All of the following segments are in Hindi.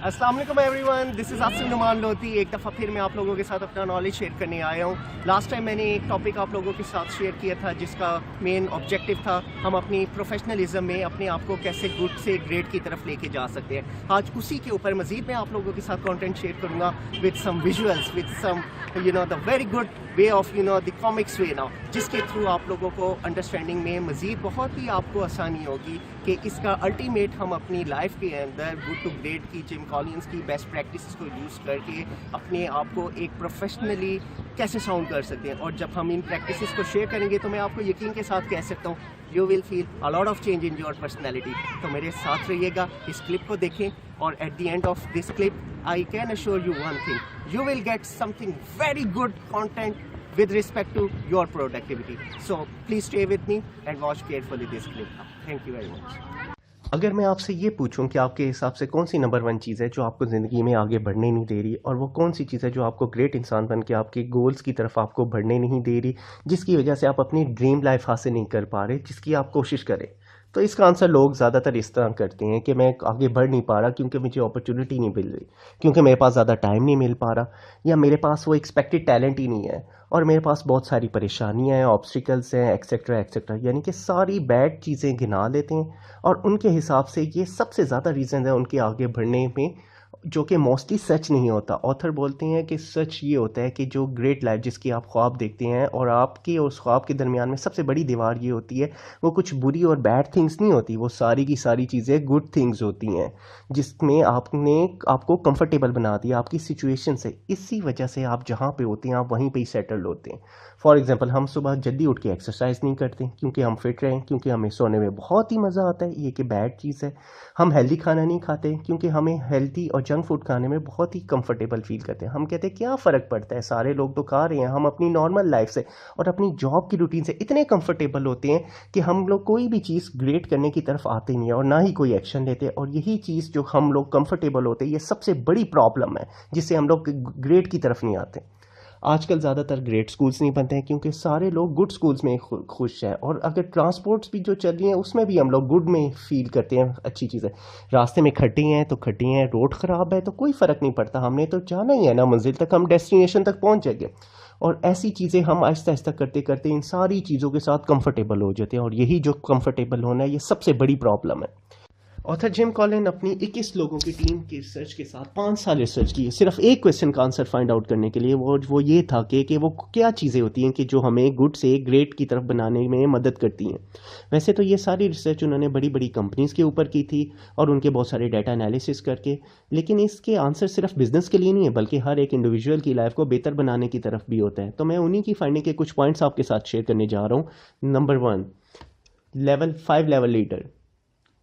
अस्सलाम वालेकुम everyone, this is Asim Noman Lodhi. एक दफ़ा फिर मैं आप लोगों के साथ अपना नॉलेज शेयर करने आया हूँ। लास्ट टाइम मैंने एक टॉपिक आप लोगों के साथ शेयर किया था जिसका मेन ऑब्जेक्टिव था हम अपनी प्रोफेशनलिज्म में अपने आप को कैसे गुड से ग्रेट की तरफ लेके जा सकते हैं। आज उसी के ऊपर मज़ीद मैं आप लोगों के साथ कंटेंट शेयर करूँगा with some visuals, with some the very good way of the comics way now, जिसके थ्रू आप लोगों को अंडरस्टैंडिंग में मज़ीद बहुत ही आपको आसानी होगी कि इसका अल्टीमेट हम अपनी लाइफ के अंदर गुड टू ग्रेट की जिम कॉलियंस की बेस्ट प्रैक्टिसेस को यूज़ करके अपने आप को एक प्रोफेशनली कैसे साउंड कर सकते हैं। और जब हम इन प्रैक्टिसेस को शेयर करेंगे तो मैं आपको यकीन के साथ कह सकता हूँ you will feel a lot of change in your personality. तो मेरे साथ रहिएगा, इस क्लिप को देखें और at the end of this clip I can assure you one thing, you will get something very good content with respect to your productivity. So please stay with me and watch carefully this clip. Thank you very much. अगर मैं आपसे ये पूछूं कि आपके हिसाब से कौन सी नंबर वन चीज़ है जो आपको ज़िंदगी में आगे बढ़ने नहीं दे रही, और वो कौन सी चीज़ है जो आपको ग्रेट इंसान बन के आपके गोल्स की तरफ आपको बढ़ने नहीं दे रही, जिसकी वजह से आप अपनी ड्रीम लाइफ हासिल नहीं कर पा रहे जिसकी आप कोशिश करें, तो इसका आंसर लोग ज़्यादातर इस तरह करते हैं कि मैं आगे बढ़ नहीं पा रहा क्योंकि मुझे अपॉर्चुनिटी नहीं मिल रही, क्योंकि मेरे पास ज़्यादा टाइम नहीं मिल पा रहा, या मेरे पास वो एक्सपेक्टेड टैलेंट ही नहीं है, और मेरे पास बहुत सारी परेशानियां हैं, ऑब्स्टिकल्स हैं, एक्सेट्रा एक्सेट्रा। यानी कि सारी बैड चीज़ें गिना लेते हैं और उनके हिसाब से ये सबसे ज़्यादा रीज़न है उनके आगे बढ़ने में, जो कि मोस्टली सच नहीं होता। ऑथर बोलते हैं कि सच ये होता है कि जो ग्रेट लाइफ जिसकी आप ख्वाब देखते हैं और आपकी और उस ख्वाब के दरमियान में सबसे बड़ी दीवार ये होती है, वो कुछ बुरी और बैड थिंग्स नहीं होती, वो सारी की सारी चीज़ें गुड थिंग्स होती हैं जिसमें आपने आपको कंफर्टेबल बना दिया आपकी सिचुएशन से। इसी वजह से आप जहाँ पे होते हैं आप वहीं पे ही सेटल्ड होते हैं। फॉर एग्जांपल, हम सुबह जल्दी उठ के एक्सरसाइज नहीं करते क्योंकि हम फिट रहें, क्योंकि हमें सोने में बहुत ही मज़ा आता है, ये कि बैड चीज़ है। हम हेल्दी खाना नहीं खाते क्योंकि हमें हेल्दी और जंक फूड खाने में बहुत ही कंफर्टेबल फील करते हैं। हम कहते हैं क्या फ़र्क पड़ता है, सारे लोग तो खा रहे हैं। हम अपनी नॉर्मल लाइफ से और अपनी जॉब की रूटीन से इतने कंफर्टेबल होते हैं कि हम लोग कोई भी चीज़ ग्रेट करने की तरफ आते नहीं है और ना ही कोई एक्शन लेते। और यही चीज़ जो हम लोग कंफर्टेबल होते हैं, ये सबसे बड़ी प्रॉब्लम है जिससे हम लोग ग्रेट की तरफ नहीं आते। आजकल ज़्यादातर ग्रेट स्कूल्स नहीं बनते हैं क्योंकि सारे लोग गुड स्कूल्स में खुश हैं, और अगर ट्रांसपोर्ट्स भी जो चल रही हैं उसमें भी हम लोग गुड में फील करते हैं अच्छी चीज़ें। रास्ते में खड्डे हैं तो खड्डे हैं, रोड ख़राब है तो कोई फ़र्क नहीं पड़ता, हमने तो जाना ही है ना मंजिल तक, हम डेस्टिनेशन तक पहुंच जाएंगे। और ऐसी चीज़ें हम आहिस्ता आहिस्ता करते करते इन सारी चीज़ों के साथ कंफर्टेबल हो जाते हैं, और यही जो कंफर्टेबल होना है ये सबसे बड़ी प्रॉब्लम है। ऑथर जिम कॉलिन अपनी 21 लोगों की टीम की रिसर्च के साथ 5 साल रिसर्च की सिर्फ एक क्वेश्चन का आंसर फाइंड आउट करने के लिए। वो ये था कि वो क्या चीज़ें होती हैं कि जो हमें गुड से ग्रेट की तरफ बनाने में मदद करती हैं। वैसे तो ये सारी रिसर्च उन्होंने बड़ी बड़ी कंपनीज़ के ऊपर की थी और उनके बहुत सारे डाटा एनालिसिस करके, लेकिन इसके आंसर सिर्फ बिजनेस के लिए नहीं है बल्कि हर एक इंडिविजुअल की लाइफ को बेहतर बनाने की तरफ भी होता है। तो मैं उन्हीं की फाइंडिंग के कुछ पॉइंट्स आपके साथ शेयर करने जा रहा हूँ। Number 1, level 5 level leader.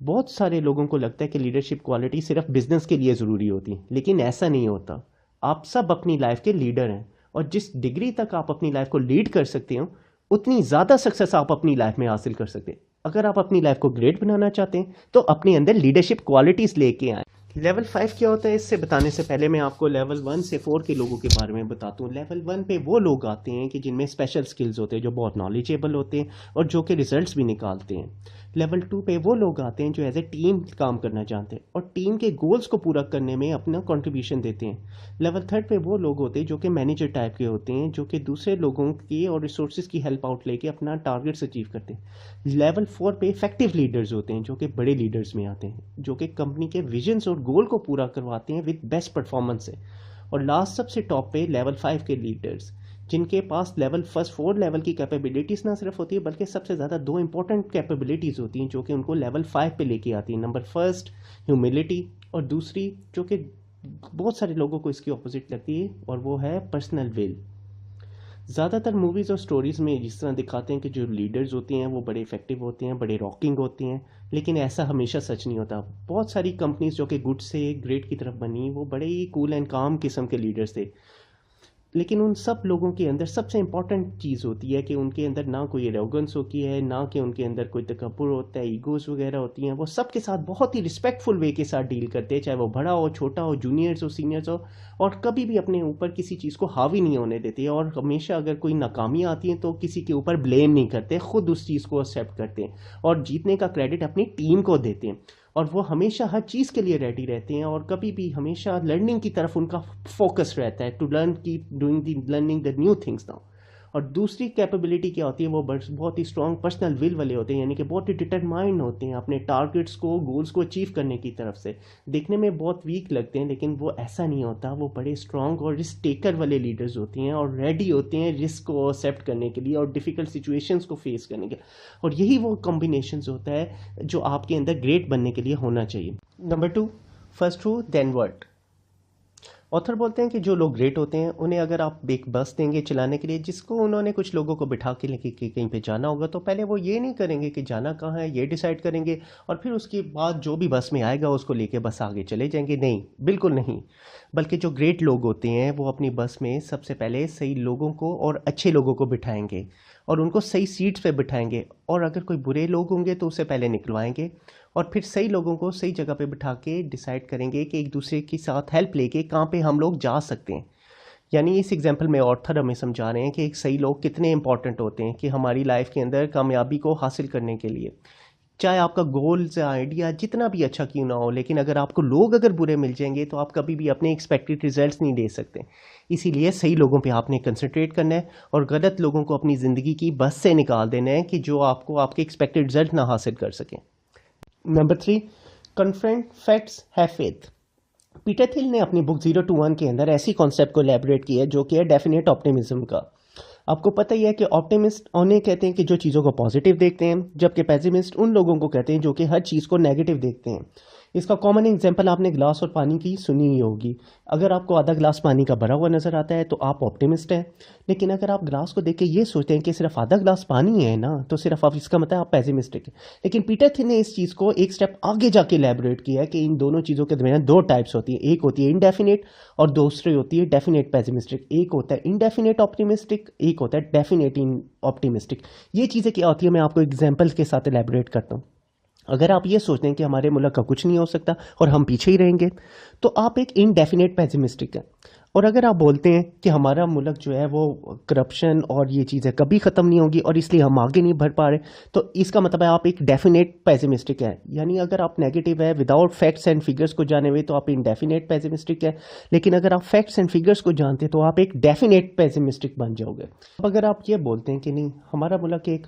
बहुत सारे लोगों को लगता है कि लीडरशिप क्वालिटी सिर्फ बिजनेस के लिए ज़रूरी होती है, लेकिन ऐसा नहीं होता। आप सब अपनी लाइफ के लीडर हैं, और जिस डिग्री तक आप अपनी लाइफ को लीड कर सकते हो उतनी ज़्यादा सक्सेस आप अपनी लाइफ में हासिल कर सकते हैं। अगर आप अपनी लाइफ को ग्रेट बनाना चाहते हैं तो अपने अंदर लीडरशिप क्वालिटीज़ लेके आए। लेवल 5 क्या होता है, इससे बताने से पहले मैं आपको लेवल 1 से 4 के लोगों के बारे में बताता हूँ। लेवल 1 पे वो लोग आते हैं कि जिनमें स्पेशल स्किल्स होते हैं, जो बहुत नॉलेजेबल होते हैं और जो कि रिजल्ट्स भी निकालते हैं। लेवल 2 पे वो लोग आते हैं जो एज ए टीम काम करना चाहते हैं और टीम के गोल्स को पूरा करने में अपना कंट्रीब्यूशन देते हैं। लेवल 3 पे वो लोग होते हैं जो कि मैनेजर टाइप के होते हैं, जो कि दूसरे लोगों की और रिसोर्सेज की हेल्प आउट लेके अपना टारगेट्स अचीव करते हैं। लेवल 4 पे इफेक्टिव लीडर्स होते हैं, जो कि बड़े लीडर्स में आते हैं, जो कि कंपनी के विजन्स और गोल को पूरा करवाते हैं विद बेस्ट परफॉर्मेंस है। और लास्ट सबसे टॉप पे लेवल 5 के लीडर्स, जिनके पास लेवल फर्स्ट 4 लेवल की कैपेबिलिटीज़ ना सिर्फ होती है बल्कि सबसे ज़्यादा 2 इंपॉर्टेंट कैपेबिलिटीज़ होती हैं जो कि उनको लेवल 5 पे लेके आती हैं। नंबर फर्स्ट ह्यूमिलिटी, और दूसरी जो कि बहुत सारे लोगों को इसकी ऑपोजिट लगती है, और वो है पर्सनल विल। ज़्यादातर मूवीज़ और स्टोरीज़ में जिस तरह दिखाते हैं कि जो लीडर्स होते हैं वो बड़े इफेक्टिव होते हैं, बड़े रॉकिंग होते हैं, लेकिन ऐसा हमेशा सच नहीं होता। बहुत सारी कंपनीज जो कि गुड से ग्रेट की तरफ बनी, वो बड़े ही कूल एंड काम किस्म के लीडर्स थे, लेकिन उन सब लोगों के अंदर सबसे इंपॉर्टेंट चीज़ होती है कि उनके अंदर ना कोई एरोगेंस होती है, ना कि उनके अंदर कोई तकब्बुर होता है, ईगोज़ वगैरह होती हैं। वो सबके साथ बहुत ही रिस्पेक्टफुल वे के साथ डील करते हैं, चाहे वो बड़ा हो, छोटा हो, जूनियर्स हो, सीनियर्स हो, और कभी भी अपने ऊपर किसी चीज़ को हावी नहीं होने देते। और हमेशा अगर कोई नाकामियाँ आती हैं तो किसी के ऊपर ब्लेम नहीं करते, खुद उस चीज़ को एक्सेप्ट करते हैं और जीतने का क्रेडिट अपनी टीम को देते हैं। और वो हमेशा हर चीज़ के लिए रेडी रहते हैं और कभी भी हमेशा लर्निंग की तरफ उनका फोकस रहता है, to learn, keep doing the learning the new things now. और दूसरी कैपेबिलिटी क्या होती है, वो बहुत ही स्ट्रॉन्ग पर्सनल विल वाले होते हैं, यानी कि बहुत ही डिटरमाइंड होते हैं अपने टारगेट्स को, गोल्स को अचीव करने की तरफ से। देखने में बहुत वीक लगते हैं लेकिन वो ऐसा नहीं होता, वो बड़े स्ट्रॉन्ग और रिस्क टेकर वाले लीडर्स होते हैं और रेडी होते हैं रिस्क को एक्सेप्ट करने के लिए और डिफ़िकल्ट सिचुएशंस को फेस करने के लिए। और यही वो कॉम्बिनेशंस होता है जो आपके अंदर ग्रेट बनने के लिए होना चाहिए। Number 2, first who then what. Author बोलते हैं कि जो लोग ग्रेट होते हैं उन्हें अगर आप एक बस देंगे चलाने के लिए जिसको उन्होंने कुछ लोगों को बिठा के लेके कहीं पे जाना होगा, तो पहले वो ये नहीं करेंगे कि जाना कहाँ है, ये डिसाइड करेंगे और फिर उसके बाद जो भी बस में आएगा उसको लेके बस आगे चले जाएंगे। नहीं, बिल्कुल नहीं। बल्कि जो ग्रेट लोग होते हैं वो अपनी बस में सबसे पहले सही लोगों को और अच्छे लोगों को बिठाएंगे और उनको सही सीट्स पे बिठाएंगे, और अगर कोई बुरे लोग होंगे तो उसे पहले निकलवाएंगे और फिर सही लोगों को सही जगह पे बिठा के डिसाइड करेंगे कि एक दूसरे के साथ हेल्प लेके कहाँ पे हम लोग जा सकते हैं। यानी इस एग्जाम्पल में ऑर्थर हमें समझा रहे हैं कि एक सही लोग कितने इंपॉर्टेंट होते हैं कि हमारी लाइफ के अंदर कामयाबी को हासिल करने के लिए। चाहे आपका गोल्स या आइडिया जितना भी अच्छा क्यों ना हो, लेकिन अगर आपको लोग अगर बुरे मिल जाएंगे तो आप कभी भी अपने एक्सपेक्टेड रिजल्ट्स नहीं दे सकते। इसीलिए सही लोगों पे आपने कंसंट्रेट करना है और गलत लोगों को अपनी ज़िंदगी की बस से निकाल देना है कि जो आपको आपके एक्सपेक्टेड रिजल्ट ना हासिल कर सकें। Number 3, confront facts, have faith. Peter Thiel ने अपनी बुक 0 to 1 के अंदर ऐसी कॉन्सेप्ट को एलैबोरेट किया है जो कि है डेफिनेट ऑप्टिमिज्म का। आपको पता ही है कि ऑप्टिमिस्ट उन्हें कहते हैं कि जो चीज़ों को पॉजिटिव देखते हैं, जबकि पेसिमिस्ट उन लोगों को कहते हैं जो कि हर चीज़ को नेगेटिव देखते हैं। इसका कॉमन एग्जांपल आपने ग्लास और पानी की सुनी ही होगी। अगर आपको आधा ग्लास पानी का भरा हुआ नज़र आता है तो आप ऑप्टिमिस्ट हैं, लेकिन अगर आप ग्लास को देख के ये सोचते हैं कि सिर्फ आधा ग्लास पानी है ना, तो सिर्फ आप इसका मतलब आप पेसिमिस्टिक हैं। लेकिन पीटर थिल ने इस चीज़ को एक स्टेप आगे जाके एलैबोरेट किया है कि इन दोनों चीज़ों के दरमियान 2 टाइप्स होती हैं, एक होती है इंडेफिनेट और दूसरी होती है डेफिनेट पेसिमिस्टिक। एक होता है इंडेफिनेट ऑप्टिमिस्टिक, एक होता है डेफिनेट ऑप्टिमिस्टिक। ये चीज़ें क्या होती है मैं आपको एग्जाम्पल्स के साथ एलैबोरेट करता हूँ। अगर आप ये सोचते हैं कि हमारे मुल्क का कुछ नहीं हो सकता और हम पीछे ही रहेंगे, तो आप एक इनडेफिनेट पेसिमिस्टिक हैं। और अगर आप बोलते हैं कि हमारा मुल्क जो है वो करप्शन और ये चीज़ें कभी ख़त्म नहीं होगी और इसलिए हम आगे नहीं बढ़ पा रहे, तो इसका मतलब है आप एक डेफिनेट पेसिमिस्टिक है। यानी अगर आप नेगेटिव है विदाउट फैक्ट्स एंड फिगर्स को जाने हुए तो आप इनडेफिनेट पेसिमिस्टिक है, लेकिन अगर आप फैक्ट्स एंड फिगर्स को जानते तो आप एक डेफिनेट पेसिमिस्टिक बन जाओगे। अब अगर आप ये बोलते हैं कि नहीं, हमारा मुल्क एक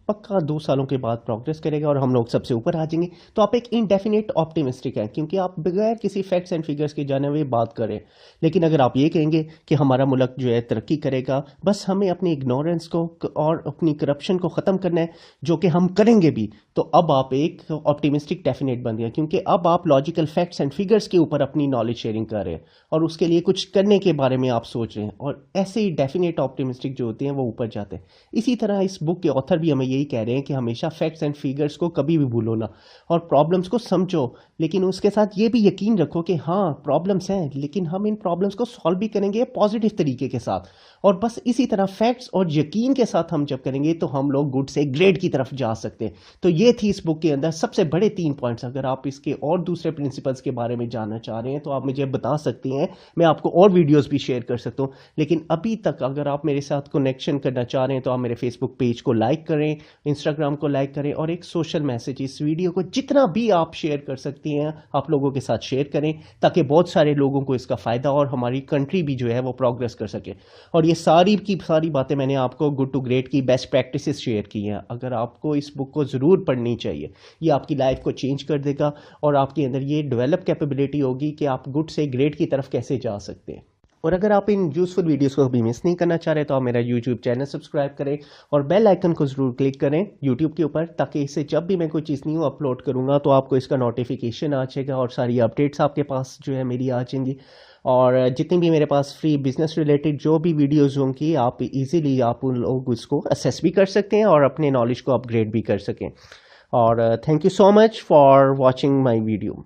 पक्का 2 सालों के बाद प्रोग्रेस करेगा और हम लोग सबसे ऊपर आ जाएंगे, तो आप एक इनडेफिनेट ऑप्टिमिस्टिक हैं क्योंकि आप बगैर किसी फैक्ट्स एंड फिगर्स के जाने हुए बात करें। लेकिन अगर आप ये कहेंगे कि हमारा मुल्क जो है तरक्की करेगा, बस हमें अपनी इग्नोरेंस को और अपनी करप्शन को ख़त्म करना है, जो कि हम करेंगे भी, तो अब आप एक ऑप्टिमिस्टिक डेफिनेट बन गए क्योंकि अब आप लॉजिकल फैक्ट्स एंड फिगर्स के ऊपर अपनी नॉलेज शेयरिंग कर रहे हैं और उसके लिए कुछ करने के बारे में आप सोच रहे हैं, और ऐसे ही डेफिनेट ऑप्टिमिस्टिक जो होते हैं वो ऊपर जाते हैं। इसी तरह इस बुक के ऑथर भी हमें यही कह रहे हैं कि हमेशा फैक्ट्स एंड फिगर्स को कभी भी भूलो ना और प्रॉब्लम्स को समझो, लेकिन उसके साथ ये भी यकीन रखो कि हाँ प्रॉब्लम्स हैं लेकिन हम इन प्रॉब्लम्स को सॉल्व भी करेंगे पॉजिटिव तरीके के साथ। और बस इसी तरह फैक्ट्स और यकीन के साथ हम जब करेंगे तो हम लोग गुड से ग्रेट की तरफ जा सकते हैं। तो ये थी इस बुक के अंदर सबसे बड़े 3 पॉइंट्स। अगर आप इसके और दूसरे प्रिंसिपल्स के बारे में जानना चाह रहे हैं तो आप मुझे बता सकती हैं, मैं आपको और वीडियोस भी शेयर कर सकता हूँ। लेकिन अभी तक अगर आप मेरे साथ कनेक्शन करना चाह रहे हैं तो आप मेरे फेसबुक पेज को लाइक करें, इंस्टाग्राम को लाइक करें और एक सोशल मैसेज इस वीडियो को जितना भी आप शेयर कर सकती हैं आप लोगों के साथ शेयर करें, ताकि बहुत सारे लोगों को इसका फ़ायदा और हमारी कंट्री भी जो है वो प्रोग्रेस कर सके। और ये सारी की सारी बातें मैंने आपको गुड टू ग्रेट की बेस्ट प्रैक्टिसेस शेयर की हैं। अगर आपको इस बुक को ज़रूर पढ़नी चाहिए, ये आपकी लाइफ को चेंज कर देगा और आपके अंदर ये डेवलप कैपेबिलिटी होगी कि आप गुड से ग्रेट की तरफ कैसे जा सकते हैं। और अगर आप इन यूज़फुल वीडियोस को भी मिस नहीं करना चाह रहे तो आप मेरा यूट्यूब चैनल सब्सक्राइब करें और बेल आइकन को ज़रूर क्लिक करें यूट्यूब के ऊपर, ताकि इससे जब भी मैं कोई चीज़ न्यू अपलोड करूँगा तो आपको इसका नोटिफिकेशन आ जाएगा और सारी अपडेट्स आपके पास जो है मेरी आ जाएंगी। और जितनी भी मेरे पास फ्री बिजनेस रिलेटेड जो भी वीडियोज़ होंगी आप इजीली आप उन लोग उसको असेस भी कर सकते हैं और अपने नॉलेज को अपग्रेड भी कर सकें। और thank you so much for watching my video.